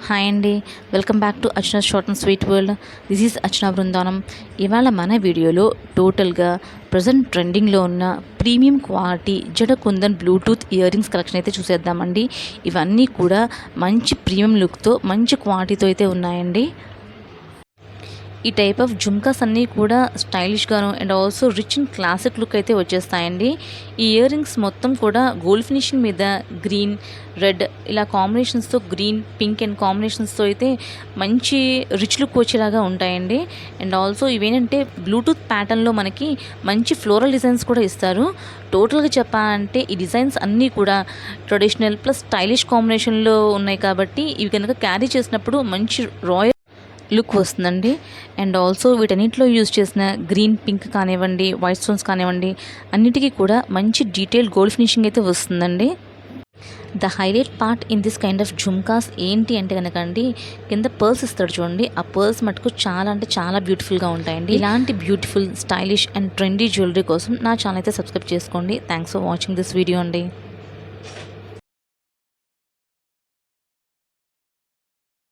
Hi అండి, welcome back to Archana short and sweet world. This is Archana Brindavanam. ఇవాళ మన వీడియోలో టోటల్గా ప్రజెంట్ ట్రెండింగ్లో ఉన్న ప్రీమియం క్వాలిటీ జడ kundan Bluetooth ear rings collection అయితే చూసేద్దామండి. ఇవన్నీ కూడా మంచి ప్రీమియం లుక్తో మంచి క్వాలిటీతో అయితే ఉన్నాయండి. ఈ టైప్ ఆఫ్ జుమ్కాస్ అన్నీ కూడా స్టైలిష్గాను and also rich and classic look అయితే వచ్చేస్తాయండి. ఈ ఇయర్ రింగ్స్ మొత్తం కూడా గోల్డ్ ఫినిషింగ్ మీద గ్రీన్, రెడ్ ఇలా కాంబినేషన్స్తో, గ్రీన్, పింక్ అండ్ కాంబినేషన్స్తో అయితే మంచి రిచ్ లుక్ వచ్చేలాగా ఉంటాయండి. అండ్ ఆల్సో ఇవేంటంటే బ్లూటూత్ ప్యాటర్న్లో మనకి మంచి ఫ్లోరల్ డిజైన్స్ కూడా ఇస్తారు. టోటల్గా చెప్పాలంటే ఈ డిజైన్స్ అన్నీ కూడా ట్రెడిషనల్ ప్లస్ స్టైలిష్ కాంబినేషన్లో ఉన్నాయి కాబట్టి ఇవి కనుక క్యారీ చేసినప్పుడు మంచి రాయల్ లుక్ వస్తుందండి. అండ్ ఆల్సో వీటన్నిటిలో యూజ్ చేసిన గ్రీన్, పింక్ కానివ్వండి, వైట్ స్టోన్స్ కానివ్వండి, అన్నిటికీ కూడా మంచి డీటెయిల్ గోల్డ్ ఫినిషింగ్ అయితే వస్తుందండి. The highlight part in this kind of jhumkas ఏంటి అంటే కనుక అండి, కింద పర్ల్స్ ఇస్తాడు చూడండి. ఆ పర్ల్స్ మటుకు చాలా అంటే చాలా బ్యూటిఫుల్గా ఉంటాయండి. ఇలాంటి beautiful, stylish and trendy jewellery కోసం నా ఛానల్ అయితే సబ్స్క్రైబ్ చేసుకోండి. Thanks for watching this video అండి.